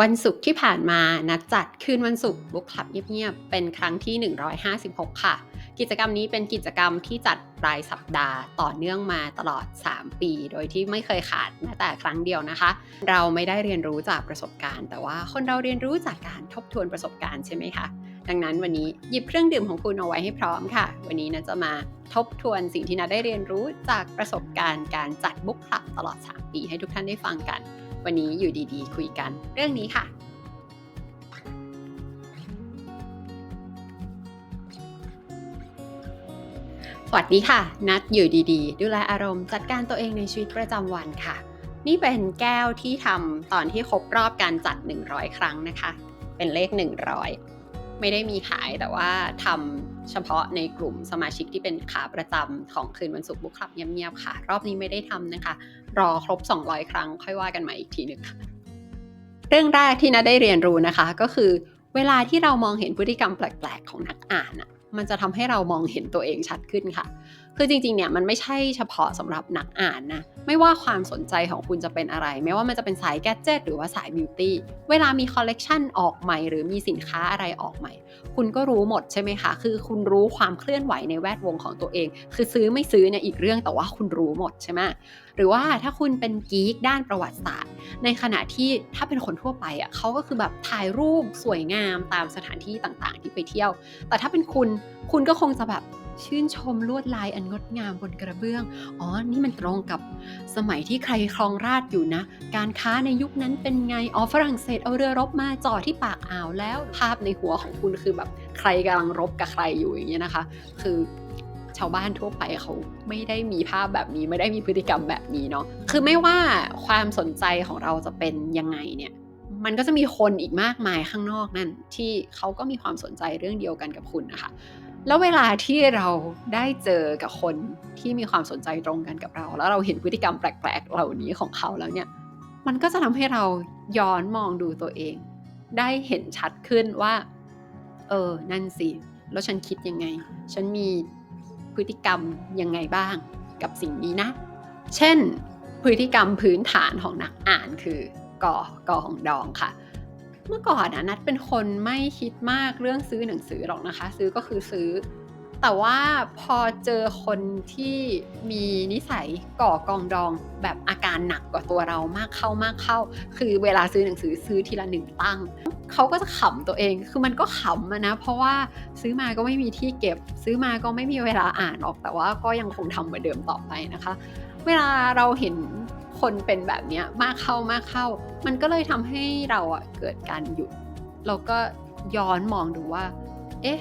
วันศุกร์ที่ผ่านมานัดจัดคืนวันศุกร์บุ๊กคลับเงียบๆเป็นครั้งที่156ค่ะกิจกรรมนี้เป็นกิจกรรมที่จัดรายสัปดาห์ต่อเนื่องมาตลอด3ปีโดยที่ไม่เคยขาดแม้แต่ครั้งเดียวนะคะเราไม่ได้เรียนรู้จากประสบการณ์แต่ว่าคนเราเรียนรู้จากการทบทวนประสบการณ์ใช่ไหมคะดังนั้นวันนี้หยิบเครื่องดื่มของคุณเอาไว้ให้พร้อมค่ะวันนี้นะจะมาทบทวนสิ่งที่นัดได้เรียนรู้จากประสบการณ์การจัดบุ๊กคลับตลอด3ปีให้ทุกท่านได้ฟังกันวันนี้อยู่ดีๆคุยกันเรื่องนี้ค่ะ สวัสดีค่ะนัดอยู่ดีๆดูแลอารมณ์จัดการตัวเองในชีวิตประจำวันค่ะนี่เป็นแก้วที่ทำตอนที่ครบรอบการจัด100ครั้งนะคะเป็นเลข100ไม่ได้มีขายแต่ว่าทำเฉพาะในกลุ่มสมาชิกที่เป็นขาประจำของคืนวันศุกร์บุ๊กคลับเงียบๆค่ะรอบนี้ไม่ได้ทำนะคะรอครบ200ครั้งค่อยว่ากันใหม่อีกทีหนึ่ง เรื่องแรกที่นัทได้เรียนรู้นะคะก็คือเวลาที่เรามองเห็นพฤติกรรมแปลกๆของนักอ่านน่ะมันจะทำให้เรามองเห็นตัวเองชัดขึ้นค่ะคือจริงๆเนี่ยมันไม่ใช่เฉพาะสำหรับนักอ่านนะไม่ว่าความสนใจของคุณจะเป็นอะไรไม่ว่ามันจะเป็นสายแกดเจิตหรือว่าสายบิวตี้เวลามีคอลเลกชันออกใหม่หรือมีสินค้าอะไรออกใหม่คุณก็รู้หมดใช่ไหมคะคือคุณรู้ความเคลื่อนไหวในแวดวงของตัวเองคือซื้อไม่ซื้อเนี่ยอีกเรื่องแต่ว่าคุณรู้หมดใช่ไหมหรือว่าถ้าคุณเป็นกี๊กด้านประวัติศาสตร์ ในขณะที่ถ้าเป็นคนทั่วไปอ่ะเขาก็คือแบบถ่ายรูปสวยงามตามสถานที่ต่างๆที่ไปเที่ยวแต่ถ้าเป็นคุณก็คงจะแบบชื่นชมลวดลายอันงดงามบนกระเบื้องอ๋อนี่มันตรงกับสมัยที่ใครครองราชย์อยู่นะการค้าในยุคนั้นเป็นไงอ๋อฝรั่งเศสเอาเรือรบมาจอดที่ปากอ่าวแล้วภาพในหัวของคุณคือแบบใครกำลังรบกับใครอยู่อย่างเงี้ยนะคะคือชาวบ้านทั่วไปเขาไม่ได้มีภาพแบบนี้ไม่ได้มีพฤติกรรมแบบนี้เนาะ คือไม่ว่าความสนใจของเราจะเป็นยังไงเนี่ยมันก็จะมีคนอีกมากมายข้างนอกนั่นที่เขาก็มีความสนใจเรื่องเดียวกันกับคุณนะคะแล้วเวลาที่เราได้เจอกับคนที่มีความสนใจตรงกันกับเราแล้วเราเห็นพฤติกรรมแปลกๆเหล่านี้ของเขาแล้วเนี่ยมันก็จะทำให้เราย้อนมองดูตัวเองได้เห็นชัดขึ้นว่านั่นสิแล้วฉันคิดยังไงฉันมีพฤติกรรมยังไงบ้างกับสิ่งนี้นะ เช่นพฤติกรรมพื้นฐานของนักอ่านคือกอของดองค่ะเมื่อก่อนนะนัดเป็นคนไม่คิดมากเรื่องซื้อหนังสือหรอกนะคะซื้อก็คือซื้อแต่ว่าพอเจอคนที่มีนิสัยก่อกองดองแบบอาการหนักกว่าตัวเรามากเข้าคือเวลาซื้อหนังสือซื้อทีละหนึ่งตั้งเขาก็จะขำตัวเองคือมันก็ขำอะนะเพราะว่าซื้อมาก็ไม่มีที่เก็บซื้อมาก็ไม่มีเวลาอ่านหรอกแต่ว่าก็ยังคงทำเหมือนเดิมต่อไปนะคะ เวลาเราเห็นคนเป็นแบบเนี้ยมากเข้ามันก็เลยทำให้เราอะเกิดการหยุดแล้วก็ย้อนมองดูว่าเอ๊ะ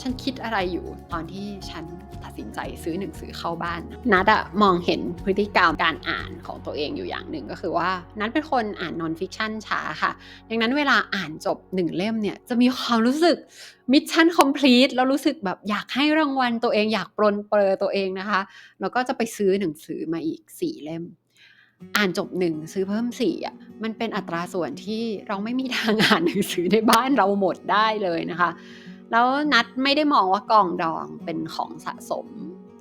ฉันคิดอะไรอยู่ตอนที่ฉันตัดสินใจซื้อหนังสือเข้าบ้านนัดอะมองเห็นพฤติกรรมการอ่านของตัวเองอยู่อย่างหนึ่งก็คือว่านัดเป็นคนอ่าน Non-fiction ช้าค่ะดังนั้นเวลาอ่านจบ1เล่มเนี่ยจะมีความรู้สึก Mission Complete แล้วรู้สึกแบบอยากให้รางวัลตัวเองอยากปรนเปรอตัวเองนะคะ แล้วก็จะไปซื้อหนังสือมาอีก4เล่มอ่านจบ1ซื้อเพิ่ม4อะมันเป็นอัตราส่วนที่เราไม่มีทางอ่านหนังสือในบ้านเราหมดได้เลยนะคะแล้วนัดไม่ได้มองว่ากองดองเป็นของสะสม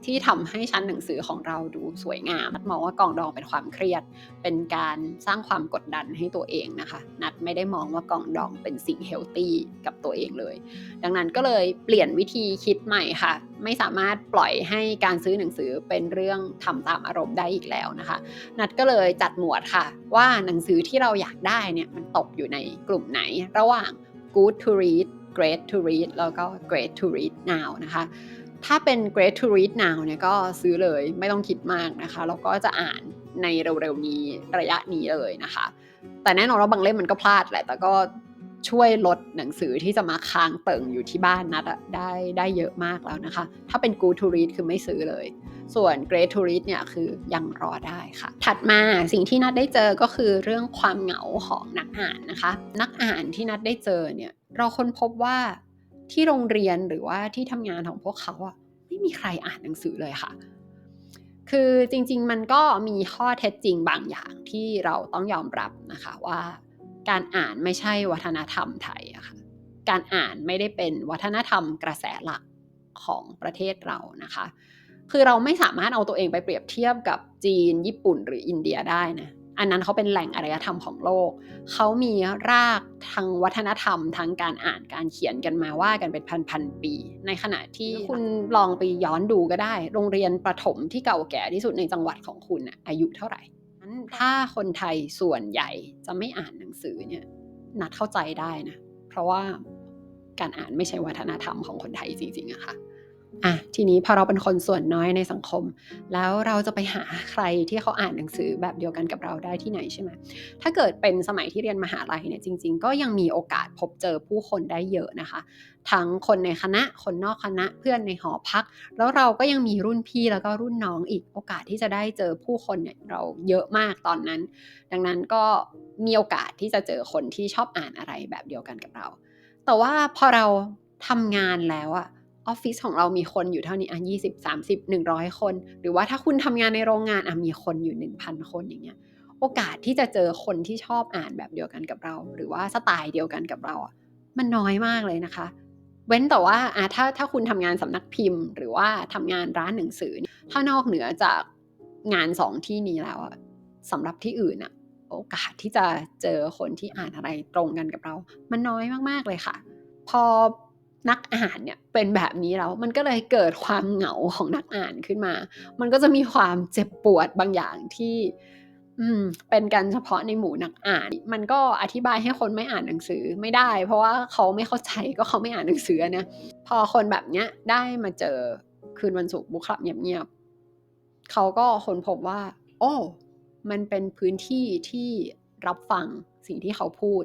ที่ทำให้ชั้นหนังสือของเราดูสวยงามนัดมองว่ากองดองเป็นความเครียดเป็นการสร้างความกดดันให้ตัวเองนะคะนัดไม่ได้มองว่ากองดองเป็นสิ่งเฮลตี้กับตัวเองเลย ดังนั้นก็เลยเปลี่ยนวิธีคิดใหม่ค่ะไม่สามารถปล่อยให้การซื้อหนังสือเป็นเรื่องทำตามอารมณ์ได้อีกแล้วนะคะนัดก็เลยจัดหมวดค่ะว่าหนังสือที่เราอยากได้เนี่ยมันตกอยู่ในกลุ่มไหนระหว่าง good to read great to read แล้วก็ great to read now นะคะถ้าเป็น great to read now เนี่ยก็ซื้อเลยไม่ต้องคิดมากนะคะแล้วก็จะอ่านในเร็วๆนี้ระยะนี้เลยนะคะแต่แน่นอนว่าบางเล่มมันก็พลาดแหละแต่ก็ ช่วยลดหนังสือที่จะมาค้างเติ่งอยู่ที่บ้านนัดอะได้เยอะมากแล้วนะคะถ้าเป็น Good to Read คือไม่ซื้อเลยส่วน Great to Read เนี่ยคือยังรอได้ค่ะถัดมาสิ่งที่นัดได้เจอก็คือเรื่องความเหงาของนักอ่านนะคะนักอ่านที่นัดได้เจอเนี่ยเราค้นพบว่าที่โรงเรียนหรือว่าที่ทำงานของพวกเขาอะไม่มีใครอ่านหนังสือเลยค่ะคือจริงๆมันก็มีข้อเท็จจริงบางอย่างที่เราต้องยอมรับนะคะว่า การอ่านไม่ใช่วัฒนธรรมไทยอะค่ะการอ่านไม่ได้เป็นวัฒนธรรมกระแสหลักของประเทศเรานะคะคือเราไม่สามารถเอาตัวเองไปเปรียบเทียบกับจีนญี่ปุ่นหรืออินเดียได้นะ อันนั้นเขาเป็นแหล่งอารยธรรมของโลกเขามีรากทางวัฒนธรรมทางการอ่านการเขียนกันมาว่ากันเป็นพันๆปีในขณะที่คุณลองไปย้อนดูก็ได้โรงเรียนประถมที่เก่าแก่ที่สุดในจังหวัดของคุณอายุเท่าไหร่ถ้าคนไทยส่วนใหญ่จะไม่อ่านหนังสือเนี่ยนัดเข้าใจได้นะเพราะว่าการอ่านไม่ใช่วัฒนธรรมของคนไทยจริงๆอะค่ะทีนี้พอเราเป็นคนส่วนน้อยในสังคมแล้วเราจะไปหาใครที่เขาอ่านหนังสือแบบเดียวกันกับเราได้ที่ไหนใช่ไหมถ้าเกิดเป็นสมัยที่เรียนมหาลัยเนี่ยจริงๆก็ยังมีโอกาสพบเจอผู้คนได้เยอะนะคะทั้งคนในคณะคนนอกคณะเพื่อนในหอพักแล้วเราก็ยังมีรุ่นพี่แล้วก็รุ่นน้องอีกโอกาสที่จะได้เจอผู้คนเนี่ยเราเยอะมากตอนนั้นดังนั้นก็มีโอกาสที่จะเจอคนที่ชอบอ่านอะไรแบบเดียวกันกับเราแต่ว่าพอเราทำงานแล้วออฟฟิศของเรามีคนอยู่เท่านี้20 30 100คนหรือว่าถ้าคุณทำงานในโรงงานมีคนอยู่ 1,000 คนอย่างเงี้ยโอกาสที่จะเจอคนที่ชอบอ่านแบบเดียวกันกับเราหรือว่าสไตล์เดียวกันกับเรามันน้อยมากเลยนะคะเว้นแต่ว่าถ้าคุณทำงานสำนักพิมพ์หรือว่าทำงานร้านหนังสือถ้านอกเหนือจากงาน2ที่นี้แล้วสำหรับที่อื่นโอกาสที่จะเจอคนที่อ่านอะไรตรงกันกับเรามันน้อยมากๆเลยค่ะพอนักอ่านเนี่ยเป็นแบบนี้แล้วมันก็เลยเกิดความเหงาของนักอ่านขึ้นมามันก็จะมีความเจ็บปวดบางอย่างที่เป็นกันเฉพาะในหมู่นักอ่านมันก็อธิบายให้คนไม่อ่านหนังสือไม่ได้เพราะว่าเขาไม่เข้าใจก็เขาไม่อ่านหนังสือนะพอคนแบบเนี้ยได้มาเจอคืนวันศุกร์บุ๊คคลับเงียบๆเขาก็ค้นพบว่าโอ้มันเป็นพื้นที่ที่รับฟังสิ่งที่เขาพูด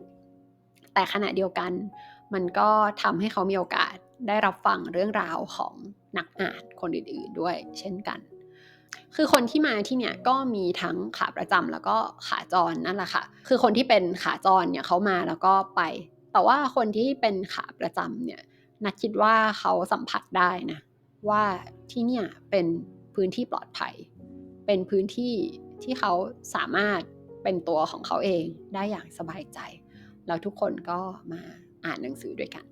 แต่ขณะเดียวกันมันก็ทำให้เขามีโอกาสได้รับฟังเรื่องราวของนักอ่านคนอื่นๆด้วยเช่นกันคือคนที่มาที่เนี่ยก็มีทั้งขาประจำแล้วก็ขาจรนั่นแหละค่ะคือคนที่เป็นขาจรเนี่ยเขามาแล้วก็ไปแต่ว่าคนที่เป็นขาประจำเนี่ยนัดคิดว่าเขาสัมผัสได้นะว่าที่เนี่ยเป็นพื้นที่ปลอดภัยเป็นพื้นที่ที่เขาสามารถเป็นตัวของเขาเองได้อย่างสบายใจแล้วทุกคนก็มาอ่านหนังสือด้วยกัน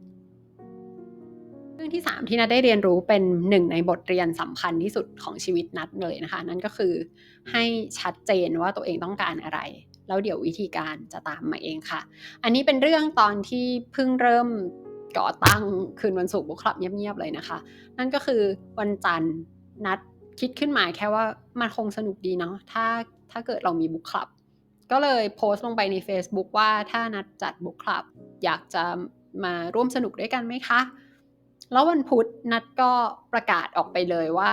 เรื่องที่3ที่นัทได้เรียนรู้เป็นหนึ่งในบทเรียนสำคัญที่สุดของชีวิตนัทเลยนะคะนั่นก็คือให้ชัดเจนว่าตัวเองต้องการอะไรแล้วเดี๋ยววิธีการจะตามมาเองค่ะอันนี้เป็นเรื่องตอนที่เพิ่งเริ่มก่อตั้งคืนวันศุกร์บุ๊คคลับเงียบๆเลยนะคะนั่นก็คือวันจันทร์นัทคิดขึ้นมาแค่ว่ามันคงสนุกดีเนาะถ้าเกิดเรามีบุ๊คคลับก็เลยโพสต์ลงไปใน Facebook ว่าถ้านัดจัดบุ๊คคลับอยากจะมาร่วมสนุกด้วยกันไหมคะแล้ววันพุธนัดก็ประกาศออกไปเลยว่า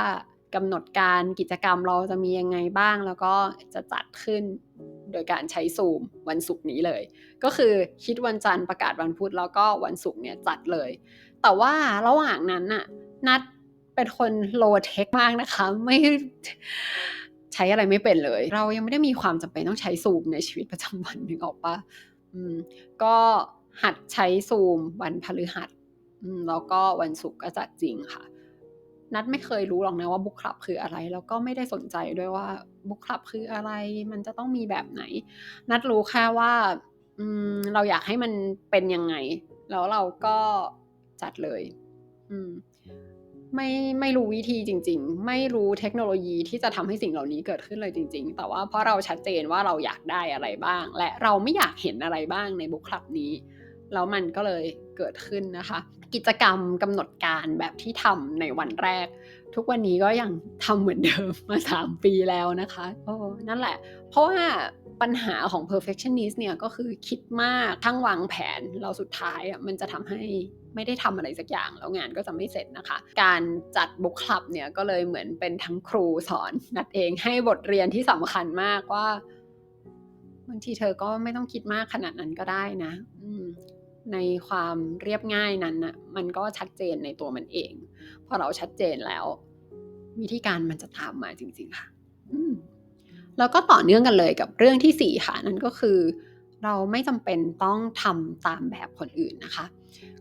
กำหนดการกิจกรรมเราจะมียังไงบ้างแล้วก็จะจัดขึ้นโดยการใช้ซูมวันศุกร์นี้เลยก็คือคิดวันจันทร์ประกาศวันพุธแล้วก็วันศุกร์เนี่ยจัดเลยแต่ว่าระหว่างนั้นนัดเป็นคนโลเทคมากนะคะไม่ใช้อะไรไม่เป็นเลยเรายังไม่ได้มีความจำเป็นต้องใช้ซูมในชีวิตประจำวันนึกออกปะก็หัดใช้ซูมวันพฤหัสแล้วก็วันศุกร์ก็จัดจริงค่ะนัดไม่เคยรู้หรอกนะว่าบุ๊คคลับคืออะไรแล้วก็ไม่ได้สนใจด้วยว่าบุ๊คคลับคืออะไรมันจะต้องมีแบบไหนนัดรู้แค่ว่าเราอยากให้มันเป็นยังไงแล้วเราก็จัดเลยไม่รู้วิธีจริงๆไม่รู้เทคโนโลยีที่จะทำให้สิ่งเหล่านี้เกิดขึ้นเลยจริงๆแต่ว่าเพราะเราชัดเจนว่าเราอยากได้อะไรบ้างและเราไม่อยากเห็นอะไรบ้างในบุ๊คคลับนี้แล้วมันก็เลยเกิดขึ้นนะคะกิจกรรมกำหนดการแบบที่ทำในวันแรกทุกวันนี้ก็ยังทำเหมือนเดิมมา3 ปีแล้วนะคะนั่นแหละเพราะว่าปัญหาของ perfectionist เนี่ยก็คือคิดมากทั้งวางแผนแล้วสุดท้ายมันจะทำให้ไม่ได้ทำอะไรสักอย่างแล้วงานก็จะไม่เสร็จนะคะการจัดบุ๊คคลับเนี่ยก็เลยเหมือนเป็นทั้งครูสอนนัดเองให้บทเรียนที่สำคัญมากว่าบางทีเธอก็ไม่ต้องคิดมากขนาดนั้นก็ได้นะในความเรียบง่ายนั้นมันก็ชัดเจนในตัวมันเองพอเราชัดเจนแล้ววิธีการมันจะตามมาจริงๆค่ะแล้วก็ต่อเนื่องกันเลยกับเรื่องที่4ค่ะนั่นก็คือเราไม่จำเป็นต้องทำตามแบบคนอื่นนะคะ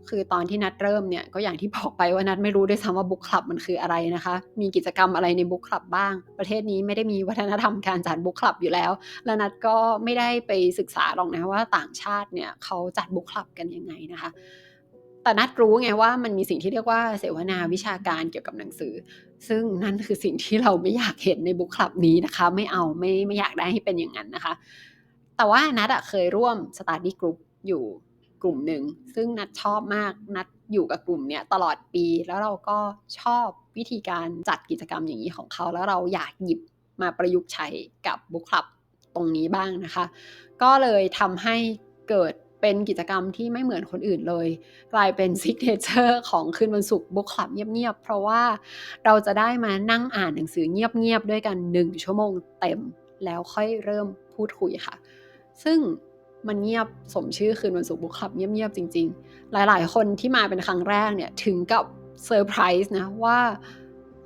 คือตอนที่นัดเริ่มเนี่ยก็อย่างที่บอกไปว่านัดไม่รู้ด้วยซ้ำว่าบุ๊คคลับมันคืออะไรนะคะมีกิจกรรมอะไรในบุ๊คคลับบ้างประเทศนี้ไม่ได้มีวัฒนธรรมการจัดบุ๊คคลับอยู่แล้วและนัดก็ไม่ได้ไปศึกษาหรอกนะว่าต่างชาติเนี่ยเขาจัดบุ๊คคลับกันยังไงนะคะ แต่นัดรู้ไงว่ามันมีสิ่งที่เรียกว่าเสวนาวิชาการเกี่ยวกับหนังสือซึ่งนั่นคือสิ่งที่เราไม่อยากเห็นในบุ๊กคลับนี้นะคะไม่อยากได้ให้เป็นอย่างนั้นนะคะแต่ว่านัดเคยร่วม study group อยู่กลุ่มหนึ่งซึ่งนัดชอบมากนัดอยู่กับกลุ่มเนี้ยตลอดปีแล้วเราก็ชอบวิธีการจัดกิจกรรมอย่างนี้ของเขาแล้วเราอยากหยิบมาประยุกต์ใช้กับบุ๊กคลับตรงนี้บ้างนะคะก็เลยทำให้เกิดเป็นกิจกรรมที่ไม่เหมือนคนอื่นเลยกลายเป็นซิกเนเจอร์ของคืนวันศุกร์บุ๊กคลับเงียบๆเพราะว่าเราจะได้มานั่งอ่านหนังสือเงียบๆด้วยกัน1ชั่วโมงเต็มแล้วค่อยเริ่มพูดคุยค่ะซึ่งมันเงียบสมชื่อคืนวันศุกร์บุ๊กคลับเงียบๆจริงๆหลายๆคนที่มาเป็นครั้งแรกเนี่ยถึงกับเซอร์ไพรส์นะว่า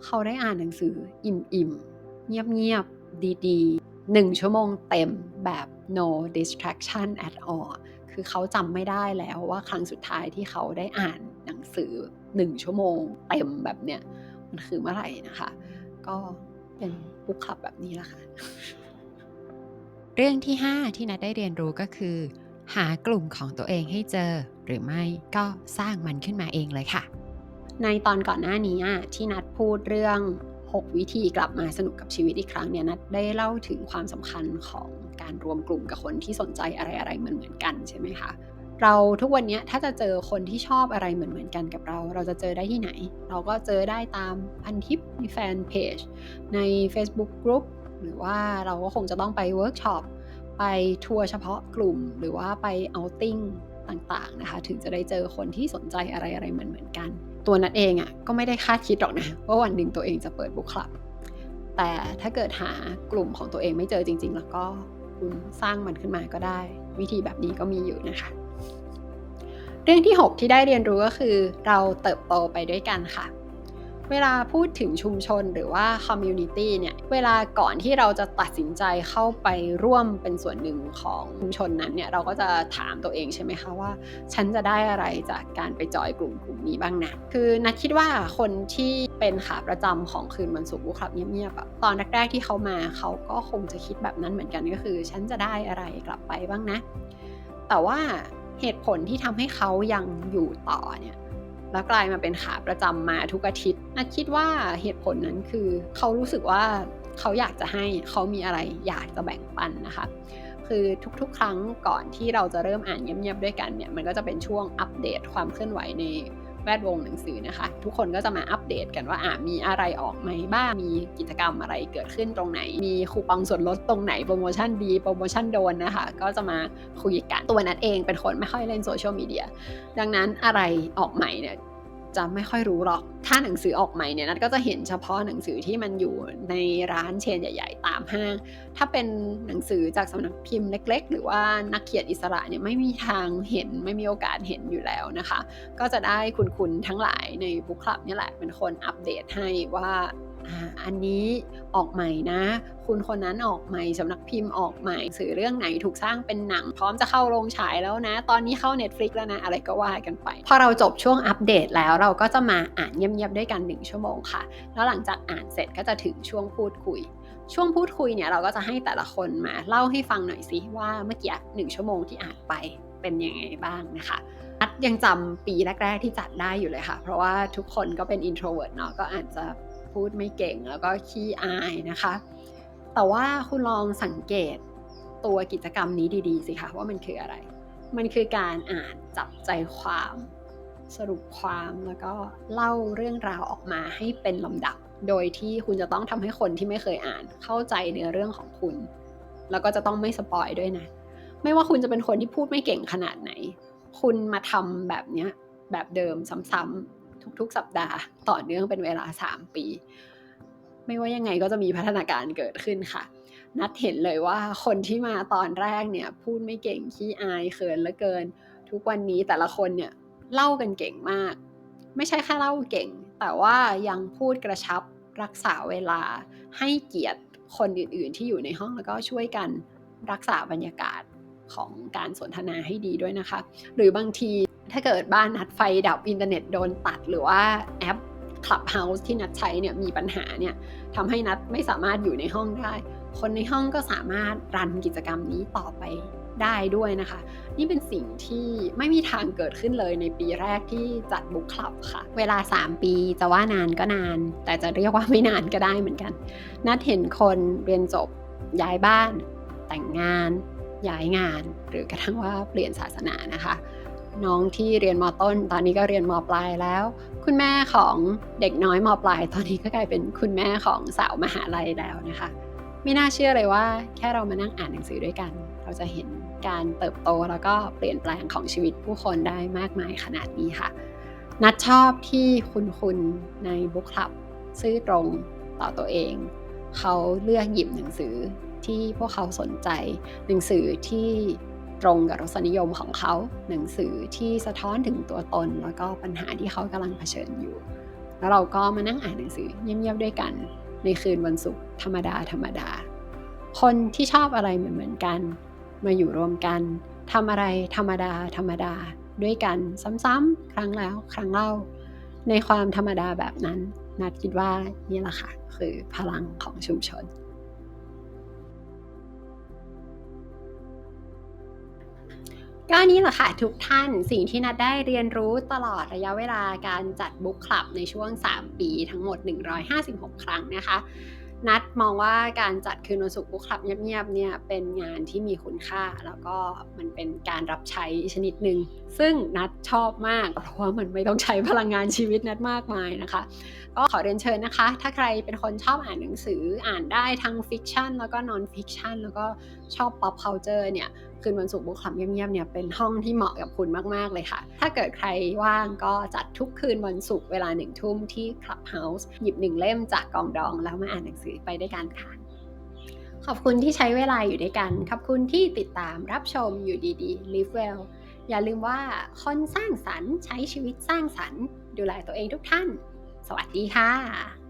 เขาได้อ่านหนังสืออิ่มๆเงียบๆดีๆ1ชั่วโมงเต็มแบบ no distraction at all คือเขาจำไม่ได้แล้วว่าครั้งสุดท้ายที่เขาได้อ่านหนังสือ1ชั่วโมงเต็มแบบเนี้ยมันคือเมื่อไหร่นะคะก็เป็นบุ๊กคลับแบบนี้แหละค่ะเรื่องที่5ที่นัดได้เรียนรู้ก็คือหากลุ่มของตัวเองให้เจอหรือไม่ก็สร้างมันขึ้นมาเองเลยค่ะในตอนก่อนหน้านี้ที่นัดพูดเรื่อง6วิธีกลับมาสนุกกับชีวิตอีกครั้งเนี่ยนัดได้เล่าถึงความสำคัญของการรวมกลุ่มกับคนที่สนใจอะไรๆเหมือนกันใช่ไหมคะเราทุกวันนี้ถ้าจะเจอคนที่ชอบอะไรเหมือนกันกับเราจะเจอได้ที่ไหนเราก็เจอได้ตามพันทิปในแฟนเพจใน Facebook Group หรือว่าเราก็คงจะต้องไปเวิร์กช็อปไปทัวร์เฉพาะกลุ่มหรือว่าไปเอาท์ติ้งต่างๆนะคะถึงจะได้เจอคนที่สนใจอะไรๆเหมือนกันตัวนัดเองก็ไม่ได้คาดคิดหรอกนะว่าวันหนึ่งตัวเองจะเปิดบุ๊กคลับแต่ถ้าเกิดหากลุ่มของตัวเองไม่เจอจริงๆแล้วก็คุณสร้างมันขึ้นมาก็ได้วิธีแบบนี้ก็มีอยู่นะคะเรื่องที่6ที่ได้เรียนรู้ก็คือเราเติบโตไปด้วยกันค่ะเวลาพูดถึงชุมชนหรือว่าคอมมูนิตี้เนี่ยเวลาก่อนที่เราจะตัดสินใจเข้าไปร่วมเป็นส่วนหนึ่งของชุมชนนั้นเนี่ยเราก็จะถามตัวเองใช่ไหมคะว่าฉันจะได้อะไรจากการไปจอยกลุ่มนี้บ้างนะคือนัดคิดว่าคนที่เป็นขาประจำของคืนวันศุกร์บุ๊กคลับเงียบๆตอนแรกๆที่เขามาเขาก็คงจะคิดแบบนั้นเหมือนกันก็คือฉันจะได้อะไรกลับไปบ้างนะแต่ว่าเหตุผลที่ทำให้เขายังอยู่ต่อเนี่ยแล้วกลายมาเป็นขาประจำมาทุกอาทิตย์นัดคิดว่าเหตุผลนั้นคือเขารู้สึกว่าเขาอยากจะให้เขามีอะไรอยากจะแบ่งปันนะคะคือทุกๆครั้งก่อนที่เราจะเริ่มอ่านเงียบๆด้วยกันเนี่ยมันก็จะเป็นช่วงอัปเดตความเคลื่อนไหวในแวดวงหนังสือนะคะทุกคนก็จะมาอัปเดตกันว่ามีอะไรออกไหมบ้างมีกิจกรรมอะไรเกิดขึ้นตรงไหนมีคูปองส่วนลดตรงไหนโปรโมชั่นดีโปรโมชั่นโดนนะคะก็จะมาคุยกันตัวนัดเองเป็นคนไม่ค่อยเล่นโซเชียลมีเดียดังนั้นอะไรออกใหม่เนี่ยจะไม่ค่อยรู้หรอกถ้าหนังสือออกใหม่เนี่ยนัดก็จะเห็นเฉพาะหนังสือที่มันอยู่ในร้านเชนใหญ่ๆตามห้างถ้าเป็นหนังสือจากสำนักพิมพ์เล็กๆหรือว่านักเขียนอิสระเนี่ยไม่มีทางเห็นไม่มีโอกาสเห็นอยู่แล้วนะคะก็จะได้คุณทั้งหลายในบุ๊กคลับนี่แหละเป็นคนอัปเดตให้ว่าอันนี้ออกใหม่นะคุณคนนั้นออกใหม่สำนักพิมพ์ออกใหม่สื่อเรื่องไหนถูกสร้างเป็นหนังพร้อมจะเข้าโรงฉายแล้วนะตอนนี้เข้า Netflix แล้วนะอะไรก็ว่ากันไปพอเราจบช่วงอัปเดตแล้วเราก็จะมาอ่านเงียบๆด้วยกัน1ชั่วโมงค่ะแล้วหลังจากอ่านเสร็จก็จะถึงช่วงพูดคุยช่วงพูดคุยเนี่ยเราก็จะให้แต่ละคนมาเล่าให้ฟังหน่อยสิว่าเมื่อกี้1ชั่วโมงที่อ่านไปเป็นยังไงบ้างนะคะนัดยังจำปีแรกๆที่จัดได้อยู่เลยค่ะเพราะว่าทุกคนก็เป็น introvert เนาะก็อาจจะพูดไม่เก่งแล้วก็ขี้อายนะคะแต่ว่าคุณลองสังเกตตัวกิจกรรมนี้ดีๆสิคะว่ามันคืออะไรมันคือการอ่านจับใจความสรุปความแล้วก็เล่าเรื่องราวออกมาให้เป็นลำดับโดยที่คุณจะต้องทำให้คนที่ไม่เคยอ่านเข้าใจเนื้อเรื่องของคุณแล้วก็จะต้องไม่สปอยด้วยนะไม่ว่าคุณจะเป็นคนที่พูดไม่เก่งขนาดไหนคุณมาทำแบบนี้แบบเดิมซ้ำๆทุกๆสัปดาห์ต่อเนื่องเป็นเวลา3 ปีไม่ว่ายังไงก็จะมีพัฒนาการเกิดขึ้นค่ะนัดเห็นเลยว่าคนที่มาตอนแรกเนี่ยพูดไม่เก่งขี้อายเขินเหลือเกินทุกวันนี้แต่ละคนเนี่ยเล่ากันเก่งมากไม่ใช่แค่เล่าเก่งแต่ว่ายังพูดกระชับรักษาเวลาให้เกียรติคนอื่นๆที่อยู่ในห้องแล้วก็ช่วยกันรักษาบรรยากาศของการสนทนาให้ดีด้วยนะคะหรือบางทีถ้าเกิดบ้านนัดไฟดับอินเทอร์เน็ตโดนตัดหรือว่าแอป Clubhouse ที่นัดใช้เนี่ยมีปัญหาเนี่ยทำให้นัดไม่สามารถอยู่ในห้องได้คนในห้องก็สามารถรันกิจกรรมนี้ต่อไป ได้ด้วยนะคะนี่เป็นสิ่งที่ไม่มีทางเกิดขึ้นเลยในปีแรกที่จัดบุ๊กคลับค่ะเวลา3 ปีจะว่านานก็นานแต่จะเรียกว่าไม่นานก็ได้เหมือนกันนัดเห็นคนเรียนจบย้ายบ้านแต่งงานย้ายงานหรือกระทั่งว่าเปลี่ยนศาสนานะคะน้องที่เรียนม.ต้นตอนนี้ก็เรียนม.ปลายแล้วคุณแม่ของเด็กน้อยม.ปลายตอนนี้ก็กลายเป็นคุณแม่ของสาวมหาลัยแล้วนะคะไม่น่าเชื่อเลยว่าแค่เรามานั่งอ่านหนังสือด้วยกันเราจะเห็นการเติบโตแล้วก็เปลี่ยนแปลงของชีวิตผู้คนได้มากมายขนาดนี้ค่ะนัดชอบที่คุณในบุ๊กคลับซื่อตรงต่อตัวเองเขาเลือกหยิบหนังสือที่พวกเขาสนใจหนังสือที่ตรงกับรสนิยมของเขาหนังสือที่สะท้อนถึงตัวตนแล้วก็ปัญหาที่เขากำลังเผชิญอยู่แล้วเราก็มานั่งอ่านหนังสือเงียบๆด้วยกันในคืนวันศุกร์ธรรมดาคนที่ชอบอะไรเหมือนกันมาอยู่รวมกันทำอะไรธรรมดาด้วยกันซ้ำๆครั้งแล้วครั้งเล่าในความธรรมดาแบบนั้นนัดคิดว่านี่แหละค่ะคือพลังของชุมชนก็นี่แหละค่ะทุกท่านสิ่งที่นัดได้เรียนรู้ตลอดระยะเวลาการจัดบุ๊กคลับในช่วง3 ปีทั้งหมด156 ครั้งนะคะนัดมองว่าการจัดคืนวันศุกร์บุ๊กคลับเงียบๆเนี่ยเป็นงานที่มีคุณค่าแล้วก็มันเป็นการรับใช้ชนิดหนึ่งซึ่งนัดชอบมากเพราะว่ามันไม่ต้องใช้พลังงานชีวิตนัดมากมายนะคะก็ขอเรียนเชิญนะคะถ้าใครเป็นคนชอบอ่านหนังสืออ่านได้ทั้งฟิกชันแล้วก็นอนฟิกชันแล้วก็ชอบ pop culture เนี่ยคืนวันศุกร์บุ๊กคลับเงียบๆเนี่ยเป็นห้องที่เหมาะกับคุณมากๆเลยค่ะถ้าเกิดใครว่างก็จัดทุกคืนวันศุกร์เวลา1 ทุ่มที่ Clubhouse หยิบ1 เล่มจากกองดองแล้วมาอ่านหนังสือไปด้วยกันค่ะขอบคุณที่ใช้เวลาอยู่ด้วยกันขอบคุณที่ติดตามรับชมอยู่ดีๆ Live Well อย่าลืมว่าคนสร้างสรรค์ใช้ชีวิตสร้างสรรค์ดูแลตัวเองทุกท่านสวัสดีค่ะ